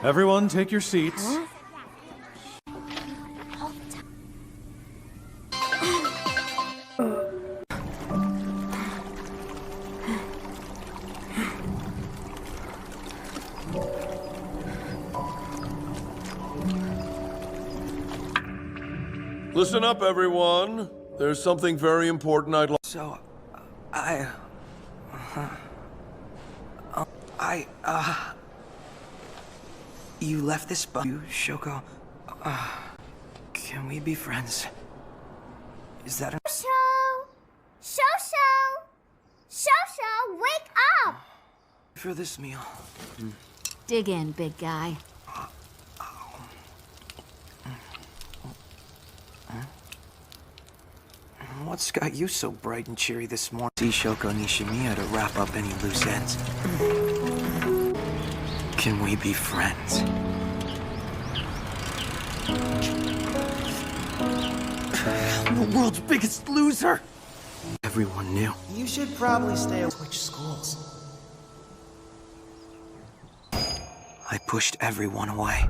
Everyone take your seats. Listen up, everyone. There's something very important I'd like. So, you left this you, Shoko. Can we be friends? Is that a... Shosho, wake up! for this meal? Dig in, big guy. What's got you so bright and cheery this morning? See Shoko Nishimiya to wrap up any loose ends. Can we be friends? I'm the world's biggest loser! Everyone knew. You should probably stay away. Switch schools. I pushed everyone away.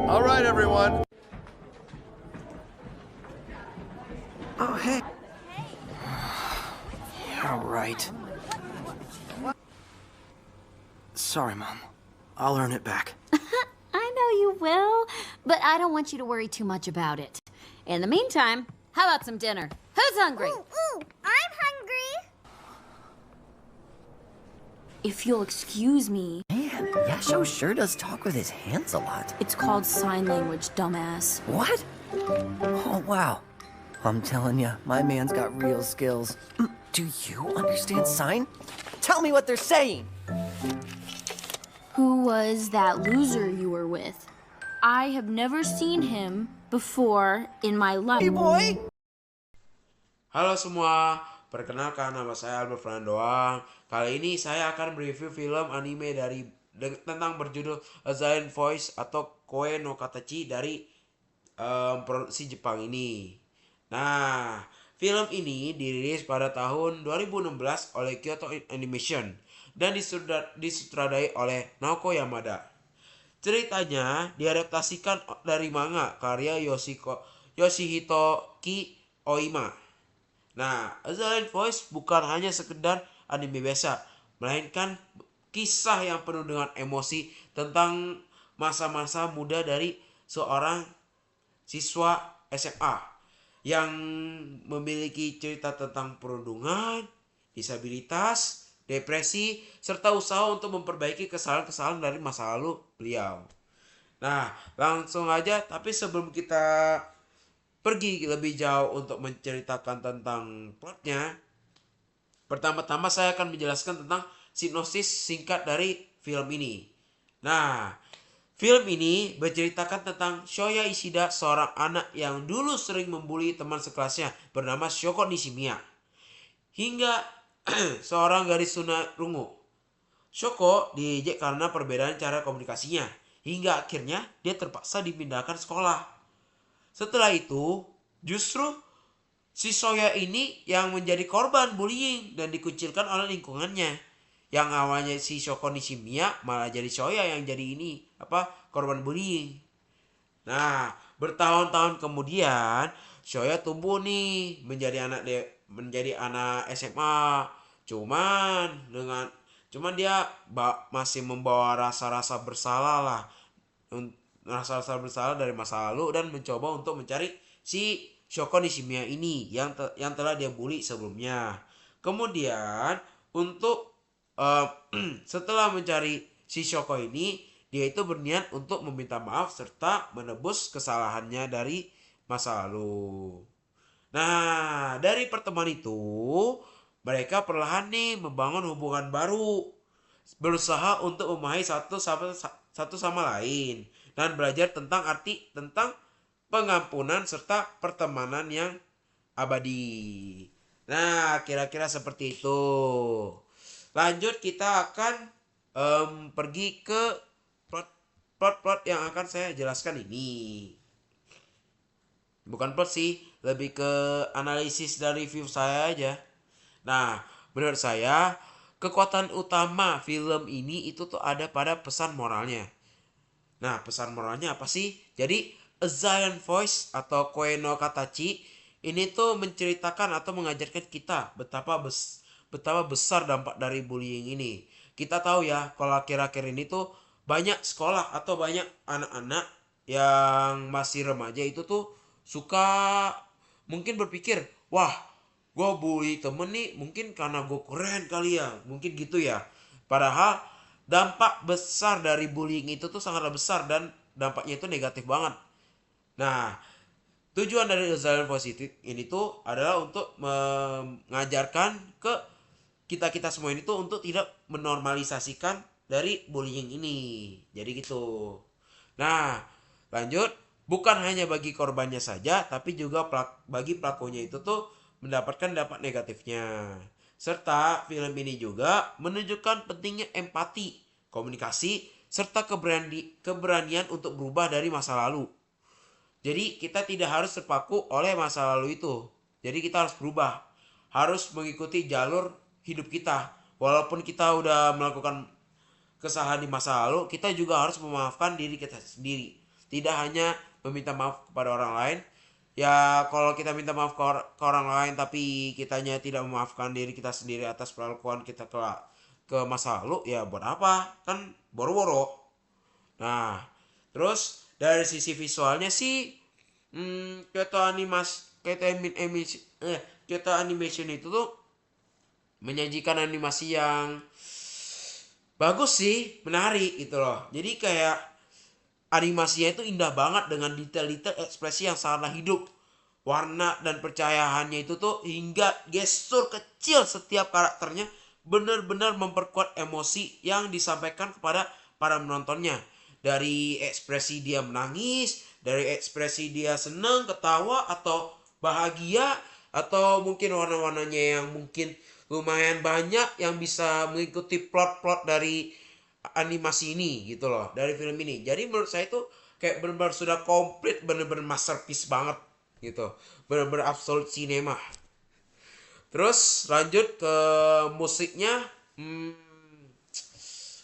All right, everyone. Oh, hey. You're right. Sorry, Mom. I'll earn it back. I know you will, but I don't want you to worry too much about it. In the meantime, how about some dinner? Who's hungry? Ooh, I'm hungry. If you'll excuse me. Man, Yasho sure does talk with his hands a lot. It's called sign language, dumbass. What? Oh, wow. I'm telling ya, my man's got real skills. Do you understand sign? Tell me what they're saying! Who was that loser you were with? I have never seen him before in my life. Hey, boy! Halo semua, perkenalkan nama saya Albert Fernandoa. Kali ini saya akan mereview film anime tentang berjudul A Silent Voice atau Koe no Katachi dari produksi Jepang ini. Nah, film ini dirilis pada tahun 2016 oleh Kyoto Animation dan disutradai oleh Naoko Yamada. Ceritanya diadaptasikan dari manga karya Yoshihitoki Oima. Nah, A Silent Voice bukan hanya sekedar anime biasa, melainkan kisah yang penuh dengan emosi tentang masa-masa muda dari seorang siswa SMA yang memiliki cerita tentang perundungan, disabilitas, depresi, serta usaha untuk memperbaiki kesalahan-kesalahan dari masa lalu beliau. Nah, langsung aja, tapi sebelum kita pergi lebih jauh untuk menceritakan tentang plotnya, pertama-tama saya akan menjelaskan tentang sinopsis singkat dari film ini. Nah, film ini menceritakan tentang Shoya Ishida, seorang anak yang dulu sering membuli teman sekelasnya bernama Shoko Nishimiya, hingga seorang gadis tunarungu. Shoko diejek karena perbedaan cara komunikasinya, hingga akhirnya dia terpaksa dipindahkan sekolah. Setelah itu, justru si Shoya ini yang menjadi korban bullying dan dikucilkan oleh lingkungannya. Yang awalnya si Shoko Nishimiya malah jadi Shoya yang jadi korban bullying. Nah, bertahun-tahun kemudian Shoya tumbuh nih menjadi anak SMA. Cuman dia masih membawa rasa-rasa bersalah lah. Rasa-rasa bersalah dari masa lalu dan mencoba untuk mencari si Shoko Nishimiya ini yang telah dia bully sebelumnya. Kemudian setelah mencari si Shoko ini, dia itu berniat untuk meminta maaf serta menebus kesalahannya dari masa lalu. Nah, dari pertemuan itu mereka perlahan nih membangun hubungan baru, berusaha untuk memahami satu sama lain, dan belajar tentang arti tentang pengampunan serta pertemanan yang abadi. Nah, kira-kira seperti itu. Lanjut, kita akan pergi ke plot yang akan saya jelaskan ini. Bukan plot sih, lebih ke analisis dan review saya aja. Nah, menurut saya, kekuatan utama film ini itu tuh ada pada pesan moralnya. Nah, pesan moralnya apa sih? Jadi, A Giant Voice atau Koe no Katachi ini tuh menceritakan atau mengajarkan kita betapa besar dampak dari bullying ini. Kita tahu ya, kalau akhir-akhir ini tuh banyak sekolah atau banyak anak-anak yang masih remaja itu tuh suka mungkin berpikir, wah, gue bully temen nih mungkin karena gue keren kali ya, mungkin gitu ya. Padahal dampak besar dari bullying itu tuh sangatlah besar dan dampaknya itu negatif banget. Nah, tujuan dari Giant Voice ini tuh adalah untuk mengajarkan ke kita semua ini tuh untuk tidak menormalisasikan dari bullying ini. Jadi gitu. Nah, lanjut. Bukan hanya bagi korbannya saja, tapi juga bagi pelakunya itu tuh mendapatkan dampak negatifnya. Serta film ini juga menunjukkan pentingnya empati, komunikasi, serta keberanian untuk berubah dari masa lalu. Jadi kita tidak harus terpaku oleh masa lalu itu. Jadi kita harus berubah. Harus mengikuti jalur hidup kita. Walaupun kita udah melakukan kesalahan di masa lalu, kita juga harus memaafkan diri kita sendiri. Tidak hanya meminta maaf kepada orang lain. Ya kalau kita minta maaf ke orang lain tapi kitanya tidak memaafkan diri kita sendiri atas perlakuan kita ke masa lalu, ya buat apa? Kan boro-boro. Nah, terus dari sisi visualnya sih Kyoto Animation itu tuh menyajikan animasi yang bagus sih, menarik gitu loh. Jadi kayak animasinya itu indah banget dengan detail-detail ekspresi yang sangatlah hidup. Warna dan percayaannya itu tuh hingga gestur kecil setiap karakternya benar-benar memperkuat emosi yang disampaikan kepada para menontonnya. Dari ekspresi dia menangis, dari ekspresi dia senang, ketawa, atau bahagia, atau mungkin warna-warnanya yang mungkin lumayan banyak yang bisa mengikuti plot-plot dari animasi ini gitu loh, dari film ini. Jadi menurut saya itu kayak benar-benar sudah komplit, benar-benar masterpiece banget gitu, benar-benar absolute cinema. Terus lanjut ke musiknya.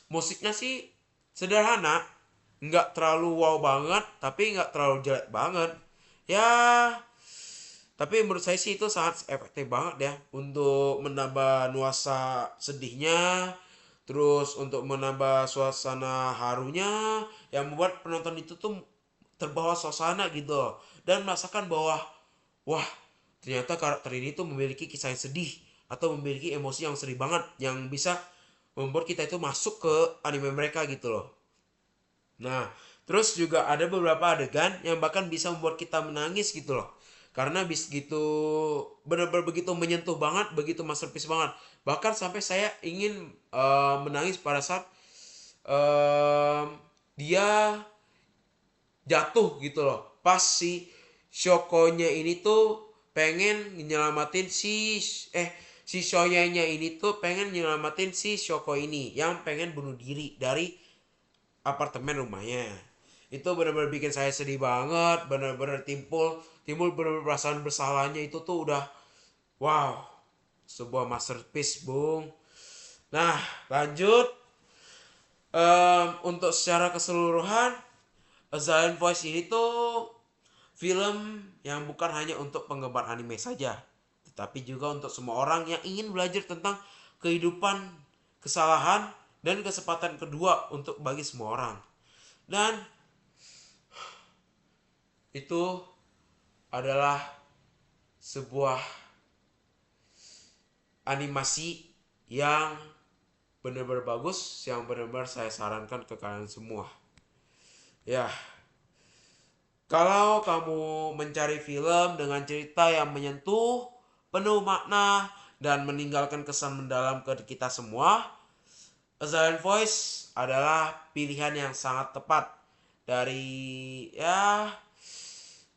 Musiknya sih sederhana, nggak terlalu wow banget, tapi nggak terlalu jelek banget ya. Tapi menurut saya sih itu sangat efektif banget ya untuk menambah nuansa sedihnya, terus untuk menambah suasana harunya, yang membuat penonton itu tuh terbawa suasana gitu loh. Dan merasakan bahwa wah, ternyata karakter ini tuh memiliki kisah yang sedih atau memiliki emosi yang sedih banget yang bisa membuat kita itu masuk ke anime mereka gitu loh. Nah, terus juga ada beberapa adegan yang bahkan bisa membuat kita menangis gitu loh. Karena gitu benar-benar begitu menyentuh banget, begitu masterpiece banget. Bahkan sampai saya ingin menangis pada saat dia jatuh gitu loh. Pas si Shokonya ini tuh pengen nyelamatin si Shoyanya ini tuh pengen nyelamatin si Shoko ini yang pengen bunuh diri dari apartemen rumahnya. Itu benar-benar bikin saya sedih banget, benar-benar timbul benar-benar perasaan bersalahnya itu tuh udah wow, sebuah masterpiece, Bung. Nah, lanjut untuk secara keseluruhan A Giant Voice ini tuh film yang bukan hanya untuk penggemar anime saja, tetapi juga untuk semua orang yang ingin belajar tentang kehidupan, kesalahan, dan kesempatan kedua untuk bagi semua orang. Dan itu adalah sebuah animasi yang benar-benar bagus, yang benar-benar saya sarankan ke kalian semua. Ya, kalau kamu mencari film dengan cerita yang menyentuh, penuh makna, dan meninggalkan kesan mendalam ke kita semua, A Silent Voice adalah pilihan yang sangat tepat dari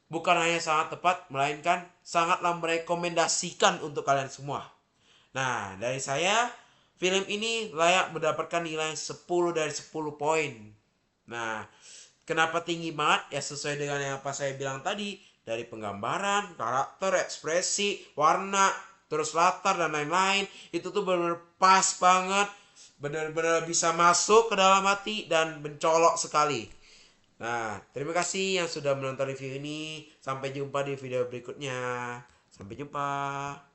bukan hanya sangat tepat, melainkan sangatlah merekomendasikan untuk kalian semua. Nah, dari saya, film ini layak mendapatkan nilai 10 dari 10 poin. Nah, kenapa tinggi banget? Ya sesuai dengan yang apa saya bilang tadi. Dari penggambaran, karakter, ekspresi, warna, terus latar, dan lain-lain. Itu tuh benar-benar pas banget. Benar-benar bisa masuk ke dalam hati dan mencolok sekali. Nah, terima kasih yang sudah menonton review ini. Sampai jumpa di video berikutnya. Sampai jumpa.